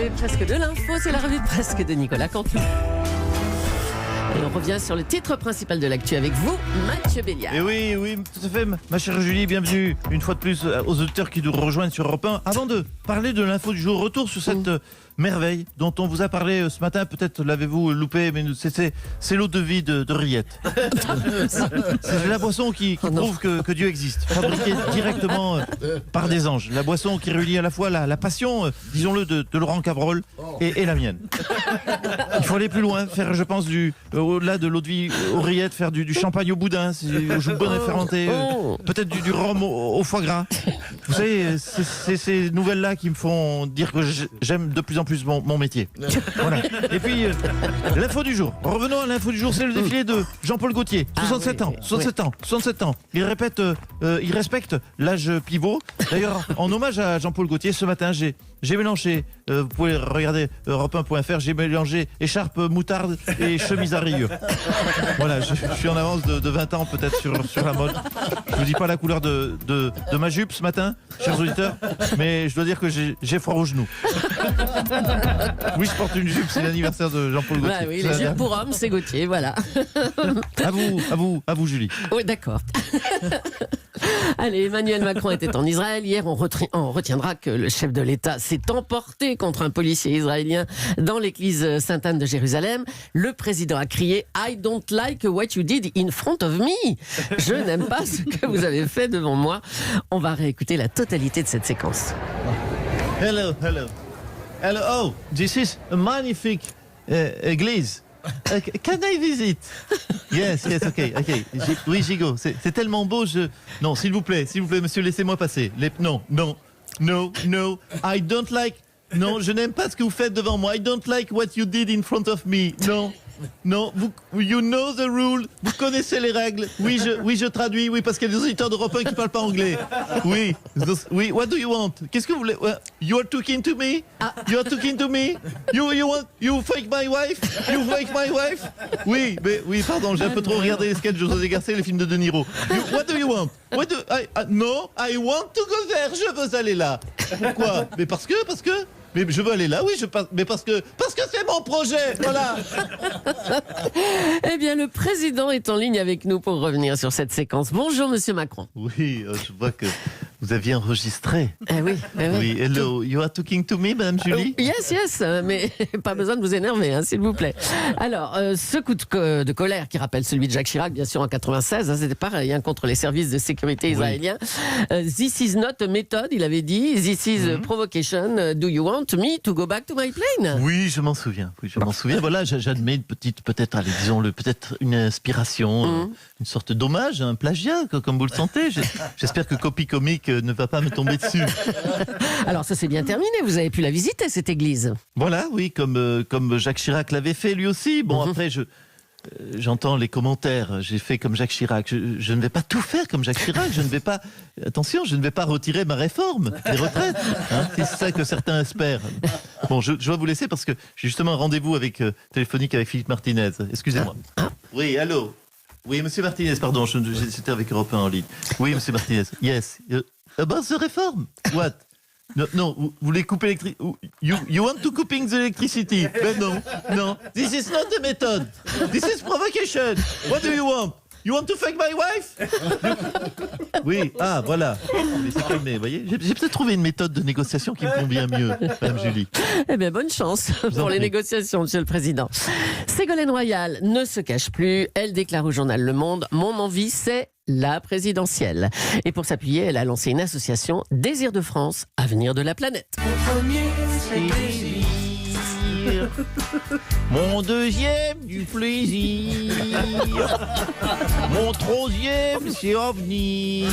C'est presque de l'info, c'est la revue de presque de Nicolas Cantu. Et on revient sur le titre principal de l'actu avec vous, Mathieu Béliard. Et oui, tout à fait, ma chère Julie, bienvenue une fois de plus aux auditeurs qui nous rejoignent sur Europe 1. Avant de parler de l'info du jour, retour sur cette merveille dont on vous a parlé ce matin, peut-être l'avez-vous loupé, mais c'est l'eau de vie de Riette. C'est la boisson qui prouve que Dieu existe, fabriquée directement par des anges. La boisson qui réunit à la fois la passion, disons-le, de Laurent Cabrol et la mienne. Il faut aller plus loin, faire, je pense, au-delà de l'eau de vie au Riette, faire du champagne au boudin, au jus de bonnet fermenté, peut-être du rhum au foie gras. Vous savez, c'est ces nouvelles-là qui me font dire que j'aime de plus en plus mon métier. Voilà. Et puis, l'info du jour. Revenons à l'info du jour, c'est le défilé de Jean-Paul Gaultier. 67 ans. Il respecte l'âge pivot. D'ailleurs, en hommage à Jean-Paul Gaultier, ce matin, j'ai mélangé, vous pouvez regarder europe1.fr, j'ai mélangé écharpe, moutarde et chemise à rayures. Voilà, je suis en avance de 20 ans peut-être sur la mode. Je ne vous dis pas la couleur de ma jupe ce matin, chers auditeurs, mais je dois dire que j'ai froid aux genoux. Oui, je porte une jupe, c'est l'anniversaire de Jean-Paul Gaultier. Bah oui, les jupes pour hommes, c'est Gaultier, voilà. À vous Julie. Oui, d'accord. Allez, Emmanuel Macron était en Israël. Hier, on retiendra que le chef de l'État s'est emporté contre un policier israélien dans l'église Sainte-Anne de Jérusalem. Le président a crié « I don't like what you did in front of me ». Je n'aime pas ce que vous avez fait devant moi. On va réécouter la totalité de cette séquence. Hello. Oh, this is a magnifique église. Can I visit? Yes, okay. Oui, Gigot, c'est tellement beau. Non, s'il vous plaît, monsieur, laissez-moi passer. No, I don't like. Non, je n'aime pas ce que vous faites devant moi. I don't like what you did in front of me. Non, you know the rule. Vous connaissez les règles. Oui, je traduis. Oui, parce qu'il y a des auditeurs d'Europe 1 qui ne parlent pas anglais. Oui. What do you want? Qu'est-ce que vous voulez? You are talking to me? You are talking to me? You fake my wife? You fake my wife? Oui, pardon, j'ai un peu trop regardé les sketchs de José Garcia et les films de De Niro. What do you want? No, I want to go there. Je veux aller là. Pourquoi? Mais parce que. Mais je veux aller là, oui, mais parce que c'est mon projet, voilà. Eh bien, le président est en ligne avec nous pour revenir sur cette séquence. Bonjour, monsieur Macron. Oui, je vois que vous aviez enregistré. Oui. Hello, you are talking to me, madame Julie? Yes, mais pas besoin de vous énerver, s'il vous plaît. Alors, ce coup de colère qui rappelle celui de Jacques Chirac, bien sûr, en 96, c'était pareil, contre les services de sécurité israéliens. This is not a method, il avait dit. This is a provocation. Do you want me to go back to my plane? Oui, je m'en souviens. Voilà, j'admets une petite, peut-être, allez, disons-le, peut-être une inspiration, une sorte d'hommage, un plagiat, comme vous le sentez. J'espère que Copy Comique ne va pas me tomber dessus. Alors ça c'est bien terminé, vous avez pu la visiter cette église. Voilà, oui, comme Jacques Chirac l'avait fait lui aussi. Bon, après j'entends les commentaires, j'ai fait comme Jacques Chirac. Je ne vais pas tout faire comme Jacques Chirac, je ne vais pas retirer ma réforme des retraites. C'est ça que certains espèrent. Bon, je dois vous laisser parce que j'ai justement un rendez-vous téléphonique avec Philippe Martinez. Excusez-moi. Oui, allô? Oui, monsieur Martinez, pardon, c'était avec Europe 1 en ligne. Oui, monsieur Martinez, yes. About the reform? What? No, vous voulez couper l'électricité? You want to couping the electricity? Ben non. This is not the method. This is provocation. What do you want? You want to fuck my wife? Oui, voilà. Laissez calmer, vous voyez. J'ai peut-être trouvé une méthode de négociation qui me convient mieux, madame Julie. Eh bien, bonne chance pour les négociations, monsieur le président. Ségolène Royal ne se cache plus. Elle déclare au journal Le Monde « Mon envie, c'est la présidentielle ». Et pour s'appuyer, elle a lancé une association Désir de France, avenir de la planète. Mon premier, c'est plaisir. Mon deuxième, du plaisir. Mon troisième, c'est revenir.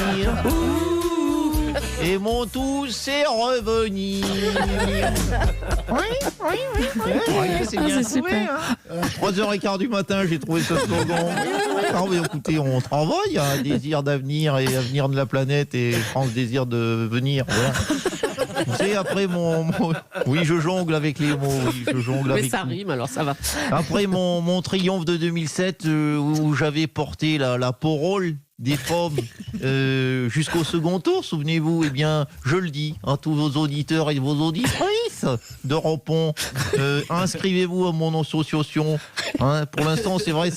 Et mon tout, c'est revenir. Oui, c'est bien trouvé. 3h15 du matin, j'ai trouvé ce slogan. Alors, écoutez, on travaille, désir d'avenir et avenir de la planète et France désir de venir. Voilà. Vous savez, après oui, je jongle avec les mots. Oui, je jongle mais ça rime, alors ça va. Après mon triomphe de 2007, où j'avais porté la parole des femmes jusqu'au second tour, souvenez-vous, eh bien, je le dis à tous vos auditeurs et vos auditrices, Nice de Repont. Inscrivez-vous à mon association. Hein, pour l'instant, c'est vrai,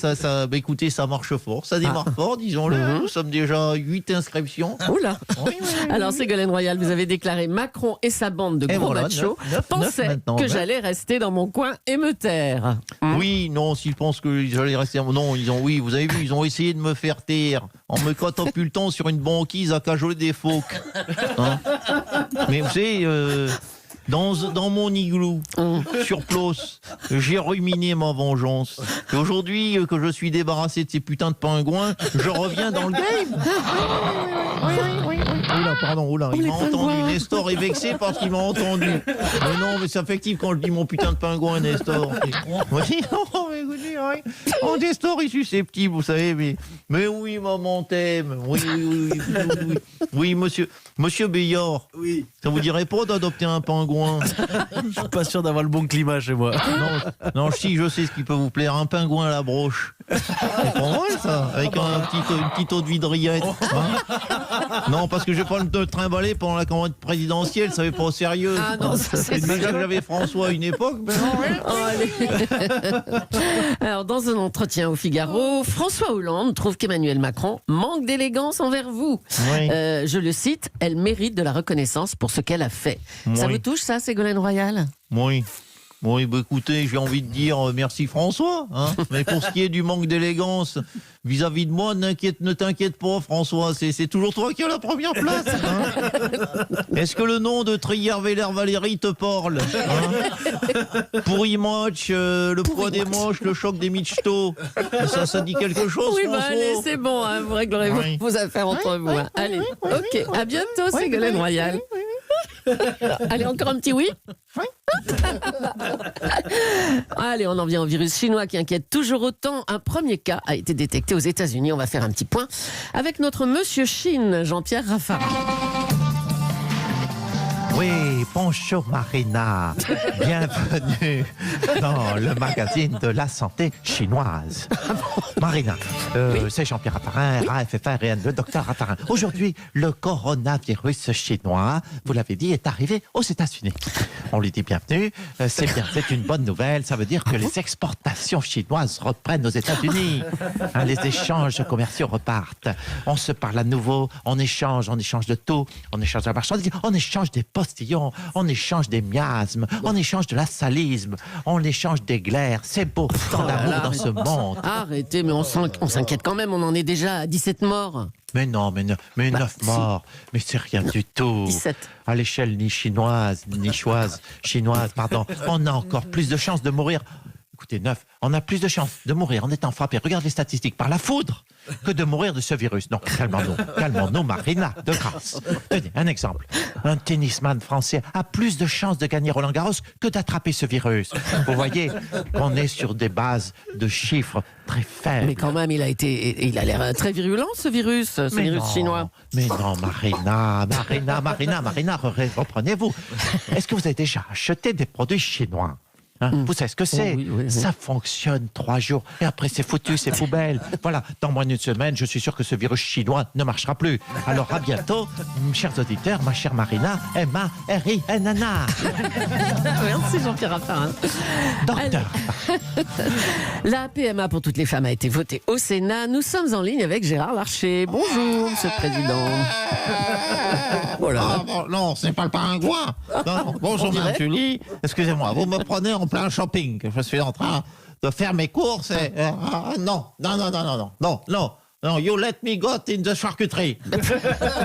écoutez, ça marche fort. Ça démarre fort, disons-le. Nous sommes déjà 8 inscriptions. Oula. Oui. Alors, Ségolène Royal, vous avez déclaré Macron et sa bande de gros machos pensaient que j'allais rester dans mon coin et me taire. Oui, non, s'ils pensent que j'allais rester... Non, vous avez vu, ils ont essayé de me faire taire en me catapultant sur une banquise à cajoler des phoques. Hein, mais vous savez... Dans mon igloo, sur place, j'ai ruminé ma vengeance. Et aujourd'hui que je suis débarrassé de ces putains de pingouins, je reviens dans le game. Oui. Oula, pardon, il m'a entendu. Nestor est vexé parce qu'il m'a entendu. Mais non, mais c'est affectif quand je dis mon putain de pingouin, Nestor. Oui, non, mais écoutez, oui. Oh, Nestor est susceptible, vous savez, mais oui, maman t'aime. Oui, monsieur Béillard. Oui. Ça vous dirait pas d'adopter un pingouin? Je suis pas sûr d'avoir le bon climat chez moi. Non, si, je sais ce qui peut vous plaire. Un pingouin à la broche. C'est pas mal, ça. Avec une petite eau de vidriette. Hein, non, parce que je vais pas le trimballer pendant la campagne présidentielle. Ça n'est pas sérieux. Ah non, ça c'est déjà que j'avais François à une époque. Mais non, Alors, dans un entretien au Figaro, François Hollande trouve qu'Emmanuel Macron manque d'élégance envers vous. Oui. Je le cite, elle mérite de la reconnaissance pour ce qu'elle a fait. Oui. Ça vous touche, ça, Ségolène Royal? Oui. Oui, écoutez, j'ai envie de dire merci François. Hein, mais pour ce qui est du manque d'élégance vis-à-vis de moi, ne t'inquiète pas François, c'est toujours toi qui as la première place. Hein. Est-ce que le nom de Trier-Véler-Valérie te parle, hein? Pourri moche, le poids des moches, le choc des michtos. Ça dit quelque chose, Oui, François? allez, c'est bon, hein, vous réglerez vos affaires entre vous. Hein. Allez, ok, à bientôt, Ségolène Royal. Allez, encore un petit oui. Allez, on en vient au virus chinois qui inquiète toujours autant. Un premier cas a été détecté aux États-Unis. On va faire un petit point avec notre monsieur Chine, Jean-Pierre Raffarin. Oui, bonjour Marina. Bienvenue dans le magazine de la santé chinoise. Marina, c'est Jean-Pierre Raffarin, RAFFRN, le docteur Raffarin. Aujourd'hui, le coronavirus chinois, vous l'avez dit, est arrivé aux États-Unis. On lui dit bienvenue. C'est bien, c'est une bonne nouvelle. Ça veut dire que les exportations chinoises reprennent aux États-Unis. Hein, les échanges commerciaux repartent. On se parle à nouveau, on échange de tout. On échange de la marchandise, on échange des postillons, on échange des miasmes, on échange de la salisme, on échange des glaires. C'est beau, tant d'amour dans ce monde. Arrêtez, mais on s'inquiète quand même, on en est déjà à 17 morts. Mais non, 9 morts. Mais c'est rien du tout. 17. À l'échelle chinoise, pardon. On a encore plus de chances de mourir. Écoutez, 9, on a plus de chances de mourir en étant frappé, regarde les statistiques, par la foudre, que de mourir de ce virus. Non, calmons-nous, Marina, de grâce. Tenez, un exemple. Un tennisman français a plus de chances de gagner Roland-Garros que d'attraper ce virus. Vous voyez qu'on est sur des bases de chiffres très faibles. Mais quand même, il a l'air très virulent, ce virus chinois. Mais non, Marina, reprenez-vous. Est-ce que vous avez déjà acheté des produits chinois? Vous savez ce que c'est? Oui. Ça fonctionne 3 jours et après c'est foutu, c'est poubelle. Voilà, dans moins d'une semaine, je suis sûr que ce virus chinois ne marchera plus. Alors à bientôt, chers auditeurs, ma chère Marina, M-A-R-I-N-A. Merci Jean-Pierre Raffarin. Docteur. La PMA pour toutes les femmes a été votée au Sénat. Nous sommes en ligne avec Gérard Larcher. Bonjour, Monsieur le Président. Voilà. Non, c'est pas le pingouin. Non, bonjour Mme Julie. Excusez-moi, vous me prenez en plein shopping. Je suis en train de faire mes courses et... Non, you let me go in the charcuterie.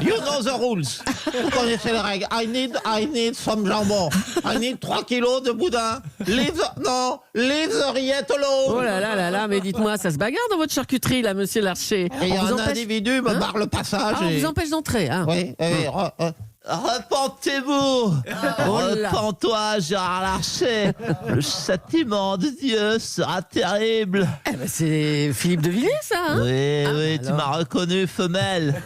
You know the rules. Vous connaissez les règles. I need some jambon. I need 3 kilos de boudin. Leave the rillette alone. Oh là, mais dites-moi, ça se bagarre dans votre charcuterie, là, Monsieur Larcher. Et un individu me barre le passage. On vous empêche d'entrer, hein? Oui, repentez-vous. Repends-toi, Gérard Larcher. Le châtiment de Dieu sera terrible. Eh ben, c'est Philippe de Villiers, ça, hein? Oui, tu m'as reconnu, femelle.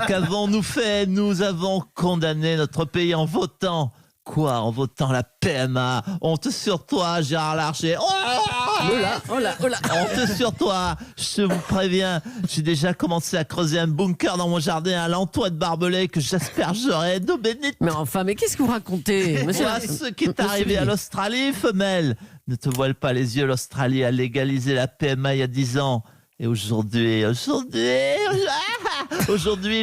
Qu'avons-nous fait? Nous avons condamné notre pays en votant. Quoi? En votant la PMA? Honte sur toi, Gérard Larcher. Oh, Oh là, oh là. Honte sur toi, je vous préviens, j'ai déjà commencé à creuser un bunker dans mon jardin à l'entoit de barbelés que j'aspergerai d'eau bénite. Mais enfin, mais qu'est-ce que vous racontez, monsieur? Voilà ce qui est arrivé à l'Australie, femelle. Ne te voile pas les yeux, l'Australie a légalisé la PMA il y a 10 ans. Et aujourd'hui,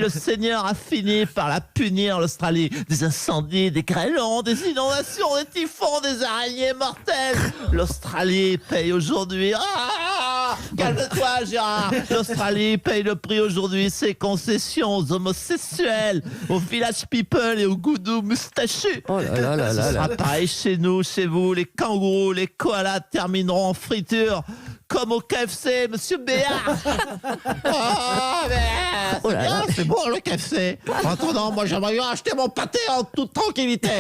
le Seigneur a fini par la punir, l'Australie. Des incendies, des grêlons, des inondations, des typhons, des araignées mortelles. L'Australie paye aujourd'hui. Calme-toi, Gérard. L'Australie paye le prix aujourd'hui. Ses concessions aux homosexuels, aux village people et aux goudous moustachus. Oh là là là Ce là sera là. pareil chez nous, chez vous. Les kangourous, les koalas termineront en friture. Comme au KFC, monsieur Béard. Oh là là. C'est bon le KFC. En attendant, moi j'aimerais bien acheter mon pâté en toute tranquillité.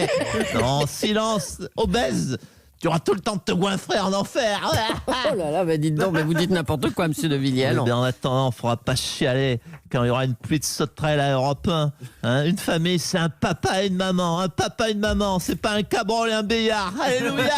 Non, silence, obèse. Tu auras tout le temps de te goinfrer en enfer. Oh là là, mais dites donc, mais vous dites n'importe quoi, monsieur de Villiers. Eh bien, en attendant, il ne faudra pas chialer quand il y aura une pluie de sauterelles à Europe 1. Hein, une famille, c'est un papa et une maman. Un papa et une maman, c'est pas un cabrol et un béillard. Alléluia.